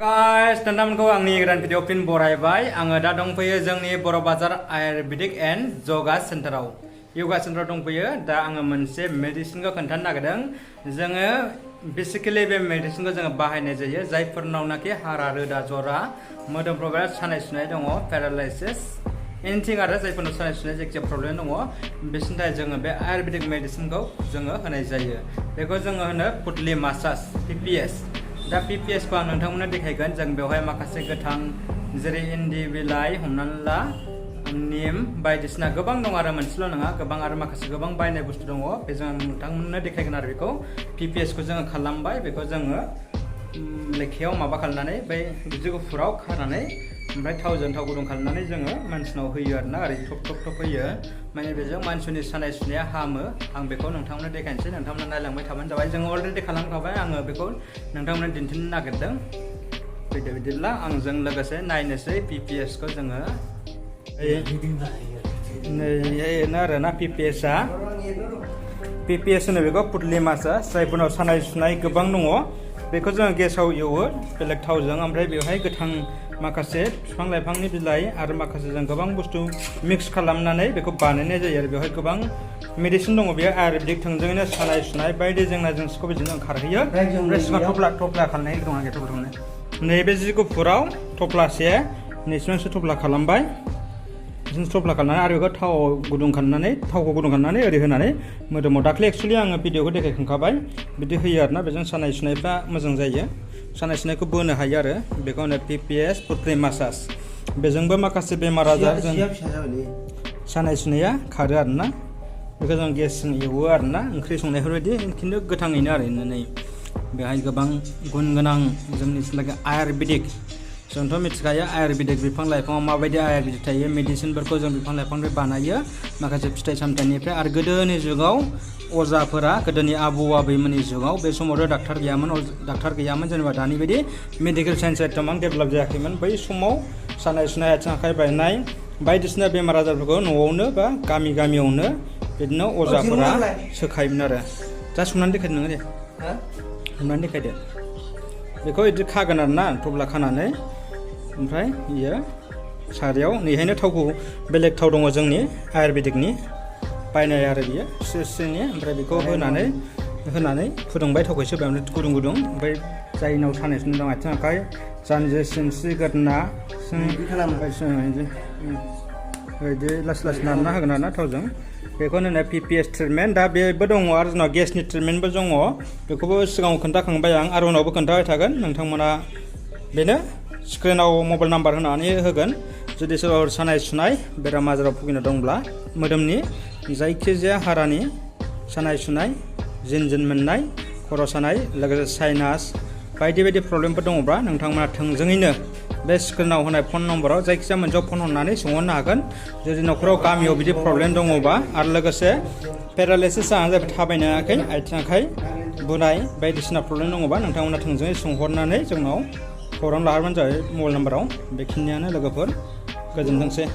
Guys, नोंथांमोनखौ आंनि गोदान video फिन बरायबाय। आङो दा दंफैयो जोंनि बर' बाजार आयुर्वेदिक एन्ड योगा सेन्टाराव। योगा सेन्टाराव दंफैयो। दा आङो मोनसे मेडिसिनखौ खोन्थानो नागिरदों। जोङो बेसिकेलि बे मेडिसिनखौ जोङो बाहायनाय जायो जायफोरनावनाखि हारा रोदा जरा मोदोमफ्राव बिराद सानाय सुनाय दङ, पेरालाइसिस एनिथिं आरो जायफोरनाव सानाय सुनाय जायखिजाया प्रब्लेम दङ बिसोरनि थाखाय जोङो बे आयुर्वेदिक मेडिसिनखौ जोङो होनाय जायो। बेखौ जोङो होनो पुटलि मासाज PPS। दा PPS को आं नोंथांमोननो देखायगोन। जों बेवहाय माखासे गोथां जेरै इन्दि बिलाइ हमनानै ला निम बायदिसिना गोबां दं आरो मोनसेल' नङा, गोबां आरो माखासे गोबां बायनाय बुस्थु दङ। बेजों आं नोंथांमोननो देखायगोन आरो बेखौ PPS को जोङो खालामबाय। बेखौ जोङो लेखायाव माबा खालामनानै बै बिदि गुफुराव खानानै ओमफ्राय थाव गुदुं खालामनानै जोङो मानसिनाव होयो आरोना, ओरै थप होयो। माने बेजों मानसिनि सानाय सुनाया हामो। आं बेखौ नोंथांमोननो देखायनोसै, नोंथांमोना नायलांबाय थाबानो जाबाय। जोङो अलरेडि खालामखाबाय, आङो बेखौ नोंथांमोननो दिन्थिनो नागिरदों। फैदो बिदिब्ला आंजों लोगोसे नायनोसै PPS को जोङो। नै आरोना PPS-आ होनो बेखौ पुटलि मासाज। जायफोरनाव सानाय सुनाय गोबां दङ बेखौ जोङो गेसाव एवो बेलेग थावजों, ओमफ्राय बेवहाय गोथां माखासे बिफां लाइफांनि बिलाइ आरो माखासे जों गोबां बुस्थु मिक्स खालामनानै बेखौ बानायनाय जायो आरो बेवहाय गोबां मेडिसिन दङ। बेयो आयुर्वेदिक थोंजोङैनो सानाय सुनाय बायदि जेंना जेंसिखौ बिदिनो ओंखारहोयो। ओमफ्राय सिगां थफ्ला खालामनाय दं आरो थफ्ला नैबे जि गुफुराव थफ्लासे नैसिमसो थफ्ला खालामबाय। बिदिनो थफ्ला खालामनानै आरो बेखौ थावखौ गुदुं खालामनानै ओरै होनानै मोदोमाव दाख्लै एक्सुवेलि आङो भिडिअखौ देखायखांखाबाय। बिदि होयो आरोना, बेजों सानाय सुनायफ्रा मोजां जायो, सानाय सुनायखौ बोनो हायो आरो। बेखौ होनो PPS पुटलि मासाज। बेजोंबो माखासे बेमार आजार जों सानाय सुनाया खारो आरोना। बेखौ जों गेसजों एवो आरोना, ओंख्रि संनायफोरबायदि, खिन्थु गोथाङैनो आरो नै बेहाय गोबां गुन गोनां जोंनि आयुर्वेदिक। जोंथ' मिथिखायो आयुर्वेदिक बिफां लाइफाङाव माबायदि आयुर्वेदिक थायो। मेडिसिनफोरखौ जों बिफां लाइफांनिफ्राय बानायो, माखासे फिथाइ सामथाइनिफ्राय। आरो गोदोनि जुगाव अजाफोरा, गोदोनि आबौ आबैमोननि जुगाव बे समावथ' डाक्टार गैयामोन जेनेबा दानि बायदि मेडिकेल साइन्सआ एथबां डेभेलप जायाखैमोन। बै समाव सानाय सुनाय, आथिं आखाइ बायनाय बायदिसिना बेमार आजारफोरखौ न'आवनो बा गामियावनो बिदिनो अजाफोरा सोखायोमोन आरो। जा संनानै देखायदो नोङो दे, संनानै देखायदो। बेखौ बिदि खागोन आरोना, थफ्ला खानानै, ओमफ्राय बियो सारायाव नैहायनो थावखौ बेलेग थाव दङ जोंनि आयुर्वेदिकनि बायनाय आरो बियो स्रिनि। ओमफ्राय बेखौ होनानै फुदुंबाय, थावखौ एसे होबाय गुदुं। ओमफ्राय जायनाव सानाय सुनाय दं आथिं आखाइ जानजि सिनस्रि गोदना बिदि लासै नारना होगोन आरोना थावजों। बेखौनो होनो PPS ट्रिटमेन्ट। दा बेबो दङ आरो जोंनाव गेसनि ट्रिटमेन्टबो दङ। बेखौबो सिगाङाव खोन्थाखांबाय आं, आरो उनावबो खोन्थाबाय थागोन। नोंथांमोना बेनो स्क्रिनाव मबाइल नाम्बार होनानै होगोन। जुदि सोरबाफोर सानाय सुनाय बेराम आजाराव भुगिना दंब्ला, मोदोमनि जायखिजाया हारानि सानाय सुनाय, जिन मोननाय, खर' सानाय, लोगोसे साइनास बायदि प्रब्लेमफोर दङब्ला नोंथांमोना थोंजोङैनो बे स्क्रिनाव होनाय फन नम्बराव जायखिजाया मोनसेयाव फन हरनानै सोंहरनो हागोन। जुदि न'खराव गामियाव बिदि प्रब्लेम दङबा, आरो लोगोसे पेरालाइसिस जानानै जाबाय थाबायनो हायाखै, आथिं आखाइ बुनाय बायदिसिना प्रब्लेम दङबा नोंथांमोना थोंजोङै सोंहरनानै जोंनाव खौरां लाहरबानो जाबाय मबाइल नाम्बाराव। बेखिनियानो लोगोफोर, गोजोनथोंसै।